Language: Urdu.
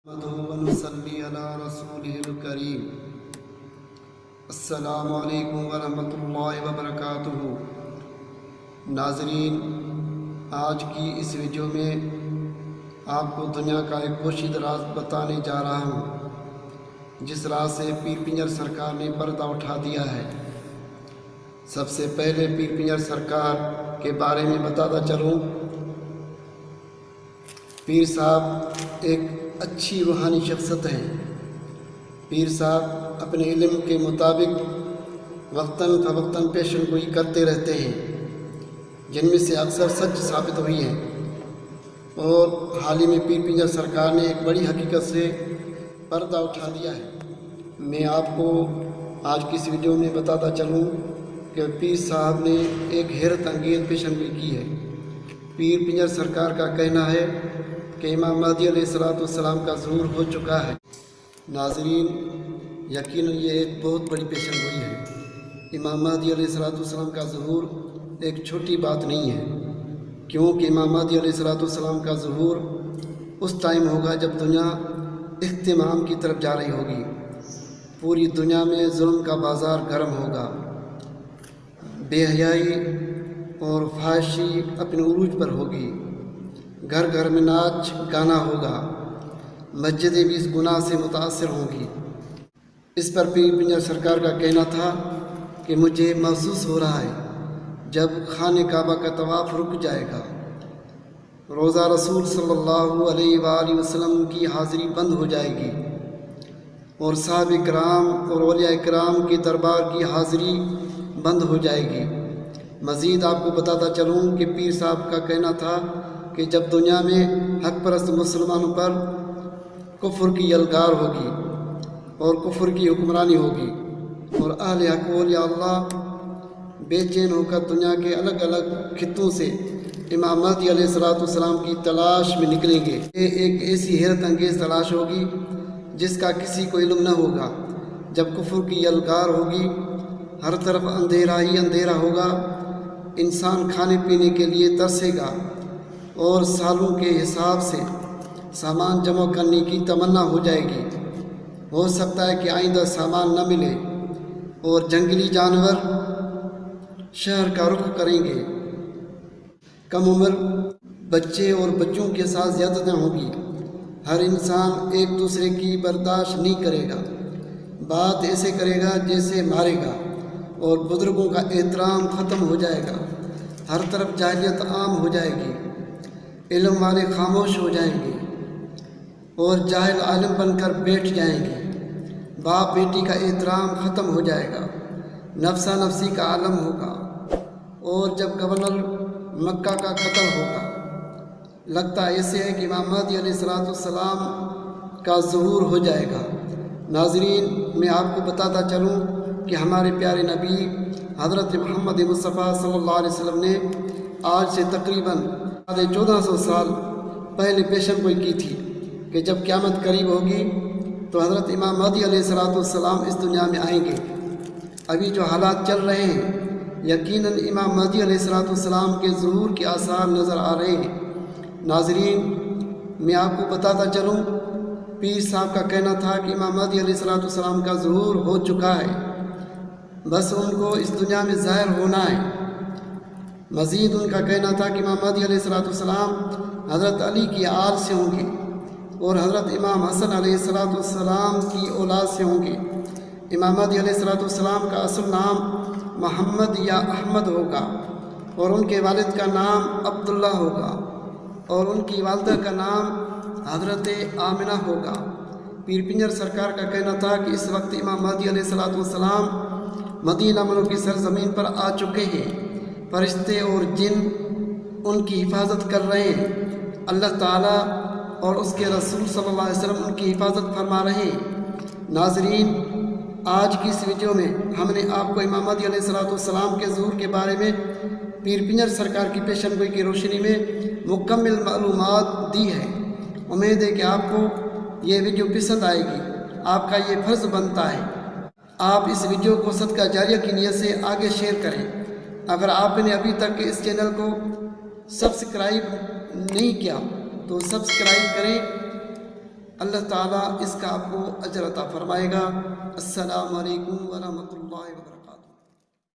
ونصلی علی رسولہ الکریم۔ السلام علیکم ورحمۃ اللہ وبرکاتہ۔ ناظرین، آج کی اس ویڈیو میں آپ کو دنیا کا ایک پوشیدہ راز بتانے جا رہا ہوں، جس راز سے پیر پنجر سرکار نے پردہ اٹھا دیا ہے۔ سب سے پہلے پیر پنجر سرکار کے بارے میں بتاتا چلوں۔ پیر صاحب ایک اچھی روحانی شخصیت ہیں۔ پیر صاحب اپنے علم کے مطابق وقتاً فوقتاً پیشن گوئی کرتے رہتے ہیں، جن میں سے اکثر سچ ثابت ہوئی ہیں، اور حال ہی میں پیر پنجر سرکار نے ایک بڑی حقیقت سے پردہ اٹھا دیا ہے۔ میں آپ کو آج کی اس ویڈیو میں بتاتا چلوں کہ پیر صاحب نے ایک حیرت انگیز پیشن گوئی کی ہے۔ پیر پنجر سرکار کا کہنا ہے کہ امام مہدی علیہ السلام کا ظہور ہو چکا ہے۔ ناظرین، یقیناً یہ ایک بہت بڑی پیشن گوئی ہے۔ امام مہدی علیہ السلام کا ظہور ایک چھوٹی بات نہیں ہے، کیونکہ امام مہدی علیہ السلام کا ظہور اس ٹائم ہوگا جب دنیا اختتام کی طرف جا رہی ہوگی۔ پوری دنیا میں ظلم کا بازار گرم ہوگا، بے حیائی اور فحاشی اپنے عروج پر ہوگی، گھر گھر میں ناچ گانا ہوگا، مسجدیں بھی اس گناہ سے متاثر ہوں گی۔ اس پر پیر پنجر سرکار کا کہنا تھا کہ مجھے محسوس ہو رہا ہے جب خانہ کعبہ کا طواف رک جائے گا، روضہ رسول صلی اللہ علیہ وآلہ وسلم کی حاضری بند ہو جائے گی، اور صحابہ کرام اور اولیاء کرام کے دربار کی حاضری بند ہو جائے گی۔ مزید آپ کو بتاتا چلوں کہ پیر صاحب کا کہنا تھا کہ جب دنیا میں حق پرست مسلمانوں پر کفر کی یلغار ہوگی اور کفر کی حکمرانی ہوگی، اور اہل حق اولیاء اللہ بے چین ہو کر دنیا کے الگ الگ خطوں سے امام مہدی علیہ السلام کی تلاش میں نکلیں گے۔ یہ ایک ایسی حیرت انگیز تلاش ہوگی جس کا کسی کو علم نہ ہوگا۔ جب کفر کی یلغار ہوگی، ہر طرف اندھیرا ہی اندھیرا ہوگا، انسان کھانے پینے کے لیے ترسے گا، اور سالوں کے حساب سے سامان جمع کرنے کی تمنا ہو جائے گی۔ ہو سکتا ہے کہ آئندہ سامان نہ ملے، اور جنگلی جانور شہر کا رخ کریں گے۔ کم عمر بچے اور بچوں کے ساتھ زیادتیاں ہوں گی۔ ہر انسان ایک دوسرے کی برداشت نہیں کرے گا، بات ایسے کرے گا جیسے مارے گا، اور بزرگوں کا احترام ختم ہو جائے گا۔ ہر طرف جاہلیت عام ہو جائے گی، علم والے خاموش ہو جائیں گے اور جاہل عالم بن کر بیٹھ جائیں گے۔ باپ بیٹی کا احترام ختم ہو جائے گا، نفسا نفسی کا عالم ہوگا، اور جب گورنر مکہ کا قتل ہوگا، لگتا ایسے ہے کہ امام مہدی علیہ السلام کا ظہور ہو جائے گا۔ ناظرین، میں آپ کو بتاتا چلوں کہ ہمارے پیارے نبی حضرت محمد مصطفیٰ صلی اللہ علیہ وسلم نے آج سے تقریباً 1400 سال پہلے پیشن گوئی کی تھی کہ جب قیامت قریب ہوگی تو حضرت امام مہدی علیہ السلام اس دنیا میں آئیں گے۔ ابھی جو حالات چل رہے ہیں، یقیناً امام مہدی علیہ السلام کے ظہور کے آثار نظر آ رہے ہیں۔ ناظرین، میں آپ کو بتاتا چلوں، پیر صاحب کا کہنا تھا کہ امام مہدی علیہ السلام کا ظہور ہو چکا ہے، بس ان کو اس دنیا میں ظاہر ہونا ہے۔ مزید ان کا کہنا تھا کہ امام مہدی علیہ السلام حضرت علی کی آل سے ہوں گے، اور حضرت امام حسن علیہ السلام کی اولاد سے ہوں گے۔ امام مہدی علیہ السلام کا اصل نام محمد یا احمد ہوگا، اور ان کے والد کا نام عبداللہ ہوگا، اور ان کی والدہ کا نام حضرت آمنہ ہوگا۔ پیر پنجر سرکار کا کہنا تھا کہ اس وقت امام مہدی علیہ السلام مدینہ منور کی سرزمین پر آ چکے ہیں۔ فرشتے اور جن ان کی حفاظت کر رہے ہیں۔ اللہ تعالیٰ اور اس کے رسول صلی اللہ علیہ وسلم ان کی حفاظت فرما رہے ہیں۔ ناظرین، آج کی اس ویڈیو میں ہم نے آپ کو امام مہدی علیہ السلام کے ظہور کے بارے میں پیر پنجر سرکار کی پیشن گوئی کی روشنی میں مکمل معلومات دی ہے۔ امید ہے کہ آپ کو یہ ویڈیو پسند آئے گی۔ آپ کا یہ فرض بنتا ہے آپ اس ویڈیو کو صدقہ جاریہ کی نیت سے آگے شیئر کریں۔ اگر آپ نے ابھی تک اس چینل کو سبسکرائب نہیں کیا تو سبسکرائب کریں اللہ تعالیٰ اس کا آپ کو اجر عطا فرمائے گا۔ السلام علیکم ورحمۃ اللہ وبرکاتہ۔